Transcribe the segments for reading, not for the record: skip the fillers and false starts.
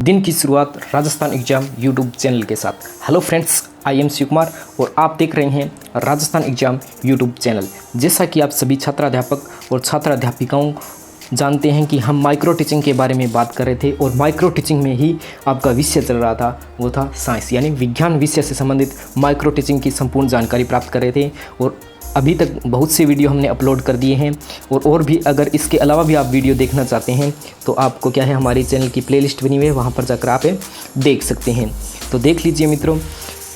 दिन की शुरुआत राजस्थान एग्जाम यूट्यूब चैनल के साथ। Hello friends, I am Shiv Kumar और आप देख रहे हैं राजस्थान एग्जाम यूट्यूब चैनल। जैसा कि आप सभी छात्राध्यापक और छात्राध्यापिकाओं जानते हैं कि हम माइक्रो टीचिंग के बारे में बात कर रहे थे और माइक्रो टीचिंग में ही आपका विषय चल रहा था, वो था साइंस, यानी विज्ञान विषय से संबंधित माइक्रो टीचिंग की संपूर्ण जानकारी प्राप्त कर रहे थे। और अभी तक बहुत से वीडियो हमने अपलोड कर दिए हैं और भी अगर इसके अलावा भी आप वीडियो देखना चाहते हैं तो आपको क्या है, हमारी चैनल की प्लेलिस्ट बनी हुई है, वहाँ पर जाकर आप देख सकते हैं। तो देख लीजिए मित्रों,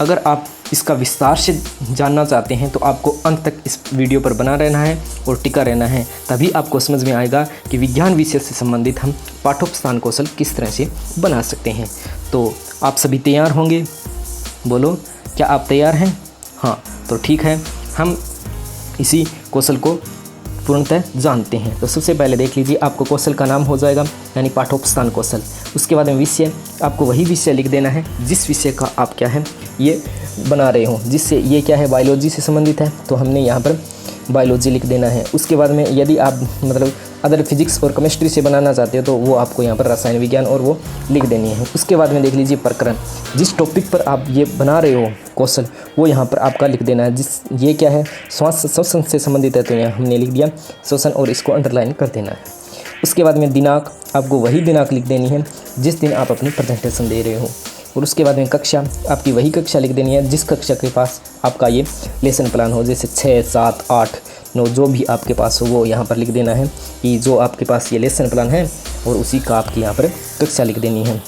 अगर आप इसका विस्तार से जानना चाहते हैं तो आपको अंत तक इस वीडियो पर बना रहना है और टिका रहना है, तभी आपको समझ में आएगा कि विज्ञान विषय से संबंधित हम पाठोपस्थान कौशल किस तरह से बना सकते हैं। तो आप सभी तैयार होंगे? बोलो, क्या आप तैयार हैं? हाँ, तो ठीक है, हम इसी कौशल को पूर्णतः जानते हैं। तो सबसे पहले देख लीजिए, आपको कौशल का नाम हो जाएगा यानी पाठोपस्थान कौशल। उसके बाद में विषय, आपको वही विषय लिख देना है जिस विषय का आप क्या है ये बना रहे हो। जिससे ये क्या है, बायोलॉजी से संबंधित है तो हमने यहाँ पर बायोलॉजी लिख देना है। उसके बाद में यदि आप मतलब अदर फिजिक्स और केमिस्ट्री से बनाना चाहते हो तो वो आपको यहाँ पर रसायन विज्ञान और वो लिख देनी है। उसके बाद में देख लीजिए प्रकरण, जिस टॉपिक पर आप ये बना रहे हो कौशल वो यहाँ पर आपका लिख देना है। ये क्या है, श्वास श्वसन से संबंधित है तो यहाँ हमने लिख दिया श्वसन और इसको अंडरलाइन कर देना है। उसके बाद में दिनांक, आपको वही दिनांक लिख देनी है जिस दिन आप अपनी प्रेजेंटेशन दे रहे हो। और उसके बाद में कक्षा, आपकी वही कक्षा लिख देनी है जिस कक्षा के पास आपका ये लेसन प्लान हो, जैसे 6, 7, 8, 9 जो भी आपके पास हो वो यहाँ पर लिख देना है कि जो आपके पास ये लेसन प्लान है और उसी का आपकी यहाँ पर कक्षा लिख देनी है।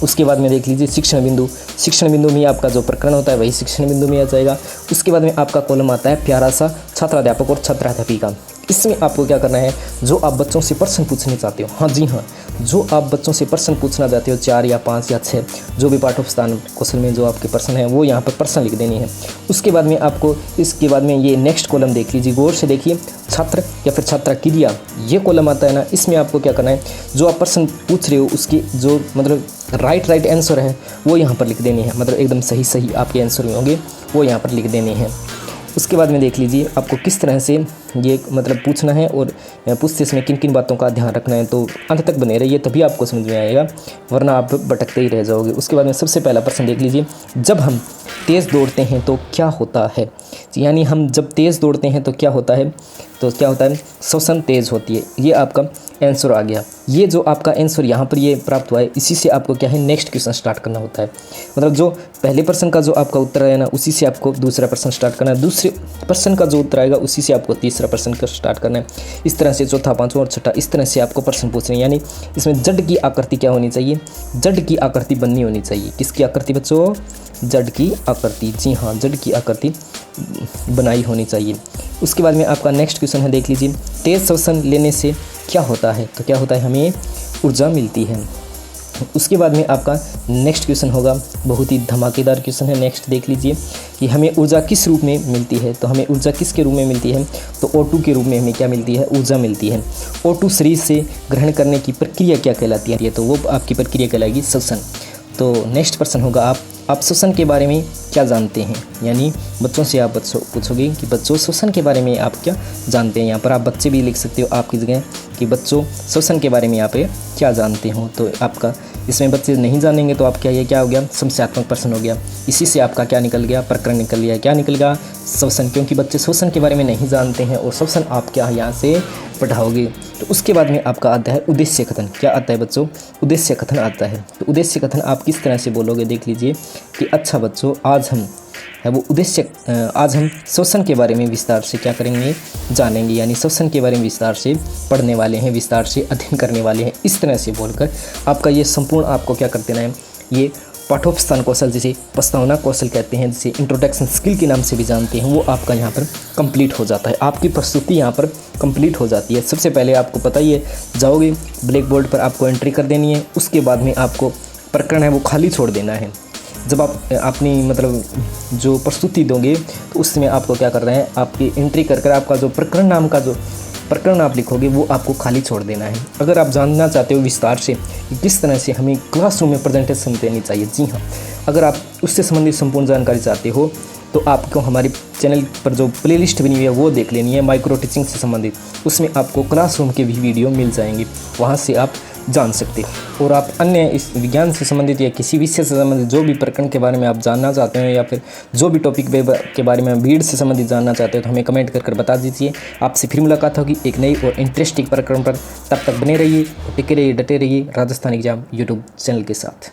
उसके बाद में देख लीजिए शिक्षण बिंदु, शिक्षण बिंदु में आपका जो प्रकरण होता है वही शिक्षण बिंदु में आ जाएगा। उसके बाद में आपका कॉलम आता है प्यारा सा छात्राध्यापक और छात्राध्यापिका। इसमें आपको क्या करना है, जो आप बच्चों से प्रश्न पूछने चाहते हो, हाँ जी हाँ, जो आप बच्चों से प्रश्न पूछना चाहते हो 4 या 5 या 6 जो भी पाठोपस्थान कौशल में जो आपके प्रश्न हैं वो यहाँ पर प्रश्न लिख देनी है। उसके बाद में आपको इसके बाद में ये नेक्स्ट कॉलम देख लीजिए, गौर से देखिए, छात्र या फिर छात्रा क्रिया, ये कॉलम आता है ना, इसमें आपको क्या करना है, जो आप प्रश्न पूछ रहे हो उसकी जो मतलब राइट आंसर है वो यहाँ पर लिख देनी है, मतलब एकदम सही आपके आंसर में होंगे वो यहाँ पर लिख देने हैं। उसके बाद में देख लीजिए आपको किस तरह से ये मतलब पूछना है और पूछते समय किन किन बातों का ध्यान रखना है। तो अंत तक बने रहिए तभी आपको समझ में आएगा, वरना आप भटकते ही रह जाओगे। उसके बाद में सबसे पहला प्रश्न देख लीजिए, जब हम तेज़ दौड़ते हैं तो क्या होता है, यानी हम जब तेज़ दौड़ते हैं तो क्या होता है, श्वसन तेज़ होती है। ये आपका आंसर आ गया। ये जो आपका आंसर यहाँ पर ये प्राप्त हुआ है, इसी से आपको क्या है नेक्स्ट क्वेश्चन स्टार्ट करना होता है। मतलब जो पहले प्रश्न का जो आपका उत्तर है ना, उसी से आपको दूसरा प्रश्न स्टार्ट करना है, दूसरे प्रश्न का जो उत्तर आएगा उसी से आपको तीसरा प्रश्न का स्टार्ट करना है। इस तरह से चौथा, पाँचवां और छठा, इस तरह से आपको प्रश्न पूछने हैं। यानी इसमें जड़ की आकृति क्या होनी चाहिए, जड़ की आकृति बननी होनी चाहिए। किसकी आकृति बच्चों? जड़ की आकृति, जी हाँ, जड़ की आकृति बनाई होनी चाहिए। उसके बाद में आपका नेक्स्ट क्वेश्चन है, देख लीजिए, तेज श्वसन लेने से क्या होता है, तो क्या होता है, हमें ऊर्जा मिलती है। उसके बाद में आपका नेक्स्ट क्वेश्चन होगा, बहुत ही धमाकेदार क्वेश्चन है। नेक्स्ट देख लीजिए कि हमें ऊर्जा किस रूप में मिलती है, तो हमें ऊर्जा किसके रूप में मिलती है, तो O2 के रूप में हमें क्या मिलती है, ऊर्जा मिलती है। O2 शरीर से ग्रहण करने की प्रक्रिया क्या कहलाती है, तो वो आपकी प्रक्रिया कहलाएगी श्वसन। तो नेक्स्ट प्रश्न होगा, आप श्वसन के बारे में क्या जानते हैं, यानी बच्चों से आप पूछोगे कि बच्चों श्वसन के बारे में आप क्या जानते हैं। यहाँ पर आप बच्चे भी लिख सकते हो आपकी जगह कि बच्चों श्वसन के बारे में आप क्या जानते हो। तो आपका इसमें बच्चे नहीं जानेंगे तो आप क्या हो गया, समस्यात्मक प्रश्न हो गया। इसी से आपका क्या निकल गया, प्रकरण निकल गया। क्या निकल गया, श्वसन, क्योंकि बच्चे श्वसन के बारे में नहीं जानते हैं और श्वसन आप क्या यहाँ से पढ़ाओगे। तो उसके बाद में आपका आता है उद्देश्य कथन। क्या आता है बच्चों, उद्देश्य कथन आता है। तो उद्देश्य कथन आप किस तरह से बोलोगे, देख लीजिए कि अच्छा बच्चों, आज हम श्वसन के बारे में विस्तार से क्या करेंगे, जानेंगे, यानी श्वसन के बारे में विस्तार से पढ़ने वाले हैं, विस्तार से अध्ययन करने वाले हैं। इस तरह से बोलकर आपका ये संपूर्ण आपको क्या कर देना है, ये पाठोपस्थान कौशल, जिसे प्रस्तावना कौशल कहते हैं, जिसे इंट्रोडक्शन स्किल के नाम से भी जानते हैं, वो आपका यहाँ पर कंप्लीट हो जाता है। आपकी प्रस्तुति यहाँ पर कंप्लीट हो जाती है। सबसे पहले आपको पता ही है, जाओगे ब्लैक बोर्ड पर आपको एंट्री कर देनी है। उसके बाद में आपको प्रकरण है वो खाली छोड़ देना है। जब आप अपनी मतलब जो प्रस्तुति दोगे तो उसमें आपको क्या करना है, आपकी एंट्री कर आपका जो प्रकरण नाम का जो प्रकरण आप लिखोगे वो आपको खाली छोड़ देना है। अगर आप जानना चाहते हो विस्तार से कि किस तरह से हमें क्लासरूम में प्रेजेंटेशन देनी चाहिए, जी हाँ, अगर आप उससे संबंधित संपूर्ण जानकारी चाहते हो तो आपको हमारी चैनल पर जो प्लेलिस्ट बनी हुई है वो देख लेनी है माइक्रो टीचिंग से संबंधित। उसमें आपको क्लासरूम के भी वीडियो मिल जाएंगे, वहाँ से आप जान सकते हैं। और आप अन्य इस विज्ञान से संबंधित या किसी विषय से संबंधित जो भी प्रकरण के बारे में आप जानना चाहते हैं या फिर जो भी टॉपिक के बारे में भीड़ से संबंधित जानना चाहते हो तो हमें कमेंट कर बता दीजिए। आपसे फिर मुलाकात होगी एक नई और इंटरेस्टिंग प्रकरण पर। तब तक बने रहिए और टिके रहिए, डटे रहिए राजस्थान एग्जाम यूट्यूब चैनल के साथ।